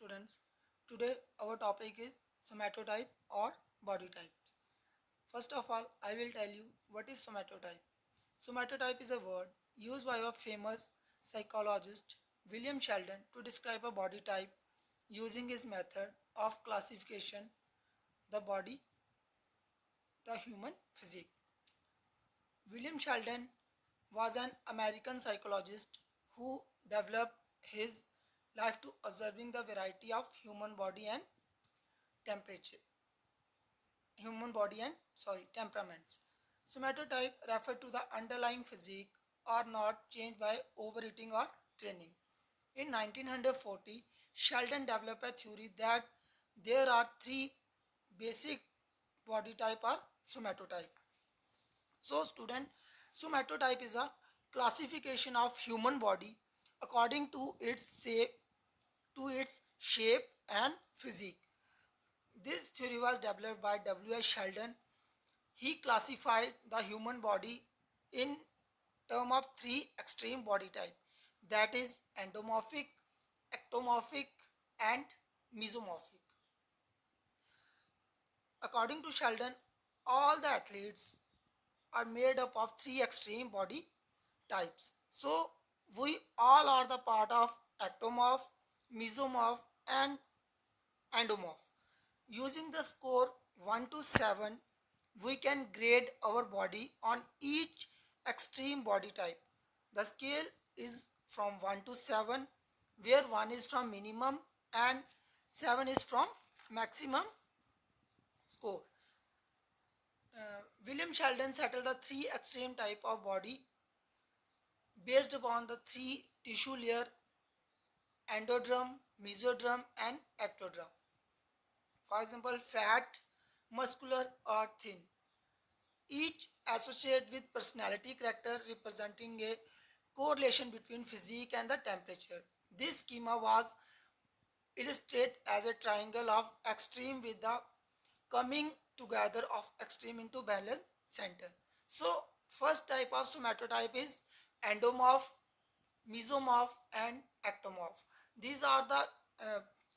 students. Today our topic is somatotype or body types. First of all, I will tell you what is somatotype. Somatotype is a word used by a famous psychologist William Sheldon to describe a body type using his method of classification the body, the human physique. William Sheldon was an American psychologist who developed his life to observing the variety of temperature temperaments. Somatotype refer to the underlying physique are not changed by overeating or training. In 1940, Sheldon developed a theory that there are three basic body type or somatotype. So student, somatotype is a classification of human body according to its shape and physique. This theory was developed by W.H. Sheldon. He classified the human body in terms of three extreme body type, that is endomorphic, ectomorphic and mesomorphic. According to Sheldon, all the athletes are made up of three extreme body types. So we all are the part of ectomorph, mesomorph and endomorph. Using the score 1 to 7, we can grade our body on each extreme body type. The scale is from 1 to 7, where 1 is from minimum and 7 is from maximum score. William Sheldon settled the three extreme type of body based upon the three tissue layer: endoderm, mesoderm and ectoderm. For example, fat, muscular or thin. Each associated with personality character representing a correlation between physique and the temperature. This schema was illustrated as a triangle of extreme with the coming together of extreme into balance center. So first type of somatotype is endomorph, mesomorph and ectomorph. These are the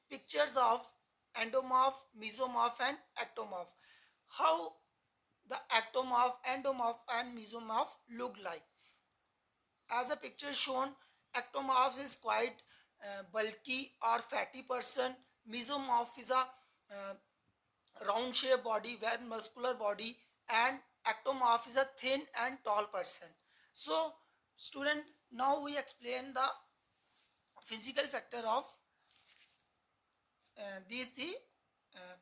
pictures of endomorph, mesomorph and ectomorph. How the ectomorph, endomorph and mesomorph look like. As a picture shown, ectomorph is quite bulky or fatty person. Mesomorph is a round shaped body, very muscular body, and ectomorph is a thin and tall person. So student, now we explain the physical factor of these the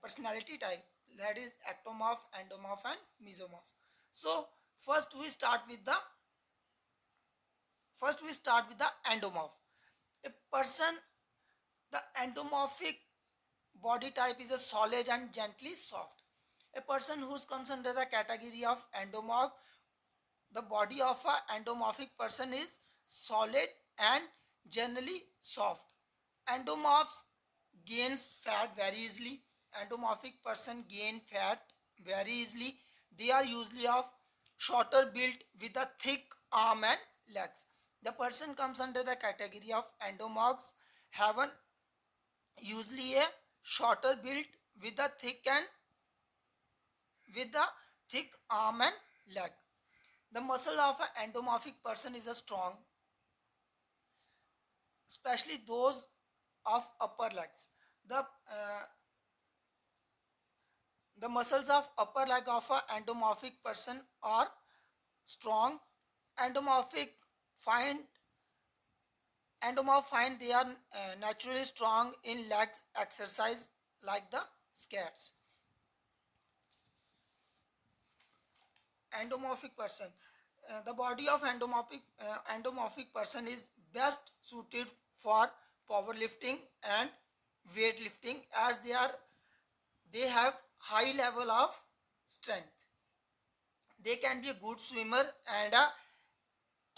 personality type, that is ectomorph, endomorph and mesomorph. So first we start with the endomorph. A person, the endomorphic body type is a solid and gently soft. A person who comes under the category of endomorph, the body of a endomorphic person is solid and generally soft. Endomorphs gains fat very easily. Endomorphic person gain fat very easily. They are usually of shorter build with a thick arm and legs. The person comes under the category of endomorphs have an usually a shorter build with a thick arm and leg. The muscle of an endomorphic person is a strong, especially those of upper legs. The muscles of upper leg of an endomorphic person are strong. Endomorphic find find they are naturally strong in legs exercise like the scats. Endomorphic person, the body of endomorphic person is best suited for powerlifting and weightlifting, as they have high level of strength. They can be a good swimmer and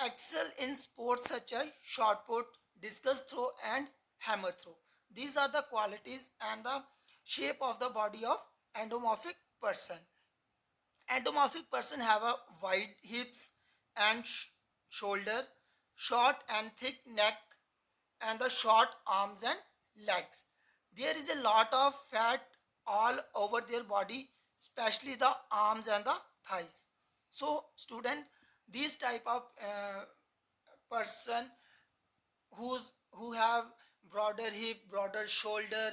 excel in sports such as shot put, discus throw and hammer throw. These are the qualities and the shape of the body of endomorphic person. Endomorphic person have a wide hips and shoulder, short and thick neck and the short arms and legs. there is a lot of fat all over their body, especially the arms and the thighs. So student, this type of person who have broader hip, broader shoulder,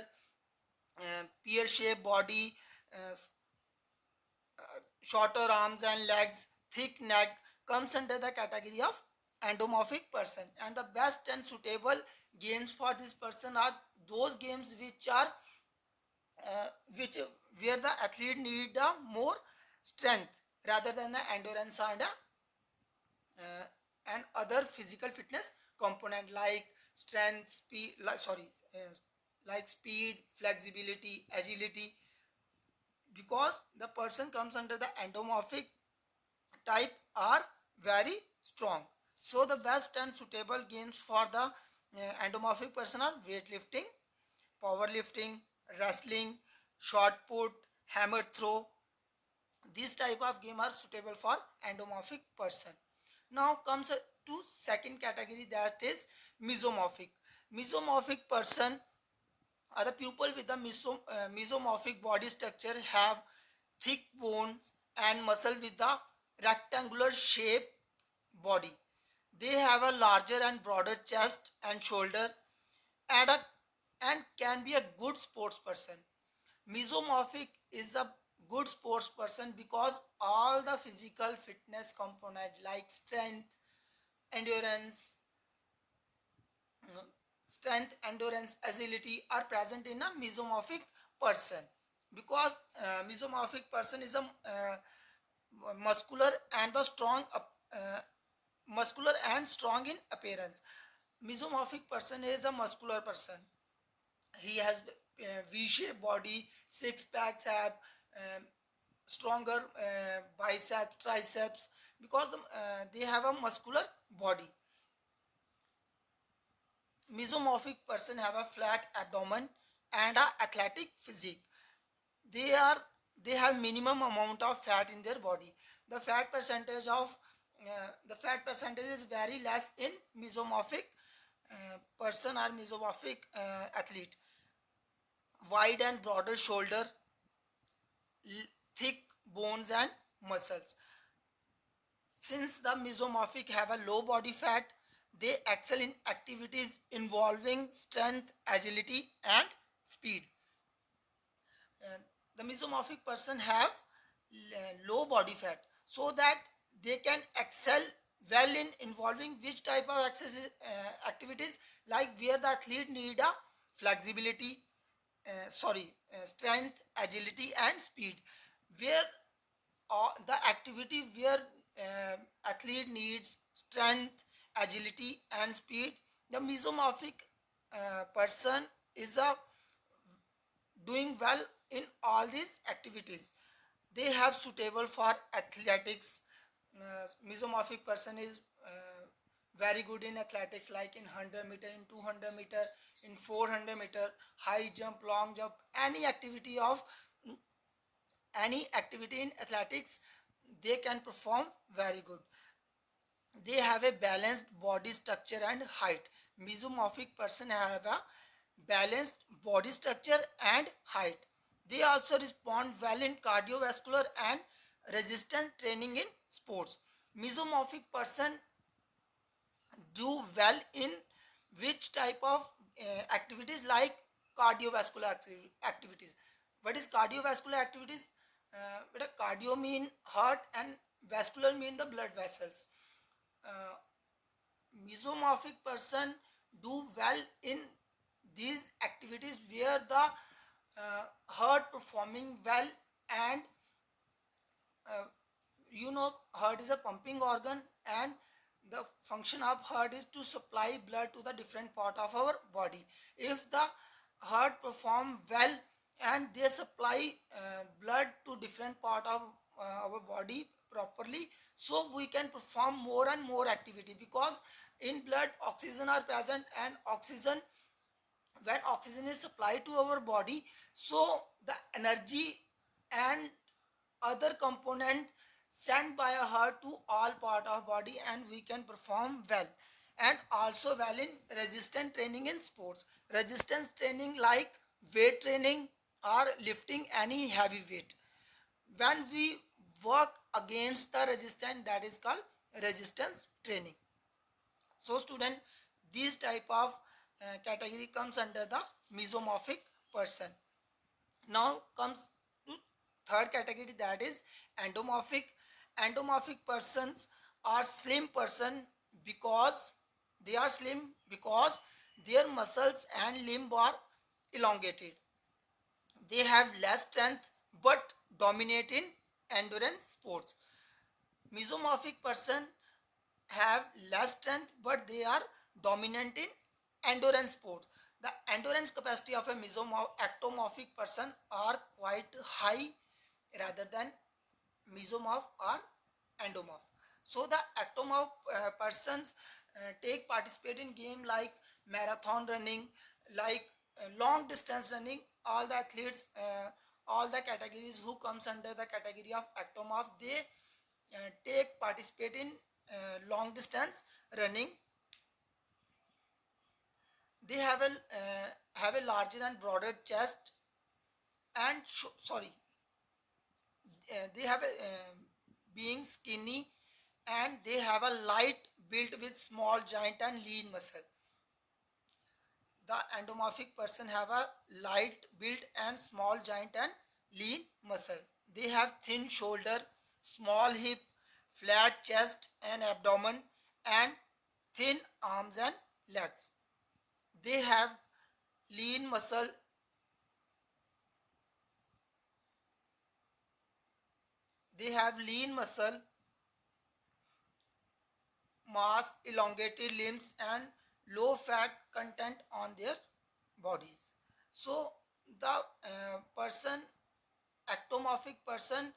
pear shaped body, uh, shorter arms and legs, thick neck, comes under the category of endomorphic person. And the best and suitable games for this person are those games uh, which where the athlete need the more strength rather than the endurance uh, and other physical fitness component like strength, speed, like speed, flexibility, agility, because the person comes under the endomorphic type are very strong. So the best and suitable games for the endomorphic person are weightlifting, powerlifting, wrestling, shot put, hammer throw. These type of game are suitable for endomorphic person. Now comes to second category, that is mesomorphic. Mesomorphic person are the people with the mesomorphic body structure, have thick bones and muscle with the rectangular shape body. They have a larger and broader chest and shoulder and and can be a good sports person. Mesomorphic is a good sports person because all the physical fitness component like endurance, strength, endurance, agility are present in a mesomorphic person. Because mesomorphic person is a muscular and the muscular and strong in appearance. Mesomorphic person is a muscular person. He has V-shaped body, six packs, have stronger biceps, triceps, because they have a muscular body. Mesomorphic person have a flat abdomen and a athletic physique. They are they have minimum amount of fat in their body. The fat percentage is very less in mesomorphic person or mesomorphic athlete. Wide and broader shoulder, thick bones and muscles. Since the mesomorphic have a low body fat, they excel in activities involving strength, agility, and speed. Uh, the mesomorphic person have low body fat, so that they can excel well in involving which type of activities, like where the athlete need a flexibility, strength, agility, and speed. Where the activity where athlete needs strength, agility, and speed, the mesomorphic person is a doing well in all these activities. They have suitable for athletics. Mesomorphic person is very good in athletics, like in 100 meter, in 200 meter, in 400 meter, high jump, long jump, any activity in athletics, they can perform very good. They have a balanced body structure and height. Mesomorphic person have a balanced body structure and height. They also respond well in cardiovascular and resistance training in sports. Mesomorphic person do well in which type of activities, like cardiovascular activities. What is cardiovascular activities? Cardio mean heart and vascular mean the blood vessels. uh, Mesomorphic person do well in these activities where the heart performing well, and uh, heart is a pumping organ, and the function of heart is to supply blood to the different part of our body. If the heart perform well and they supply blood to different part of our body properly, so we can perform more and more activity, because in blood oxygen are present, and oxygen, when oxygen is supplied to our body, so the energy and other component sent by a heart to all part of body, and we can perform well. And also well in resistance training in sports. Resistance training like weight training or lifting any heavy weight. When we work against the resistance, that is called resistance training. So student, these type of category comes under the mesomorphic person. Now comes to third category, that is endomorphic. Endomorphic persons are slim person because they are slim because their muscles and limb are elongated. They have less strength but dominate in endurance sports. Mesomorphic person have less strength but they are dominant in endurance sports. The endurance capacity of a ectomorphic person are quite high rather than mesomorph or endomorph. So the ectomorph persons take participate in game like marathon running, like long distance running. All the athletes, all the categories who comes under the category of ectomorph, they take participate in long distance running. They have a larger and broader chest and they have a being skinny, and they have a light built with small giant and lean muscle. The endomorphic person have a light build and small giant and lean muscle. They have thin shoulder, small hip, flat chest and abdomen, and thin arms and legs. They have lean muscle. They have lean muscle mass, elongated limbs, and low fat content on their bodies. So the ectomorphic person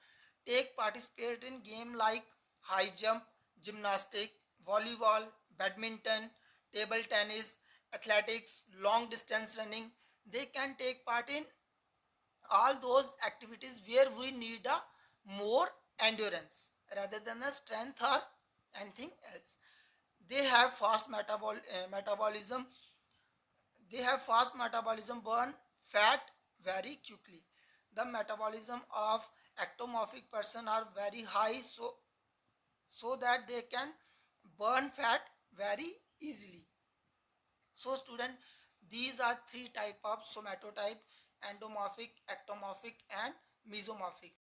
take participate in game like high jump, gymnastic, volleyball, badminton, table tennis, athletics, long distance running. They can take part in all those activities where we need a more endurance rather than a strength or anything else. They have metabolism. They have fast metabolism, burn fat very quickly. The metabolism of ectomorphic person are very high, so that they can burn fat very easily. So student, these are three type of somatotype: endomorphic, ectomorphic and mesomorphic.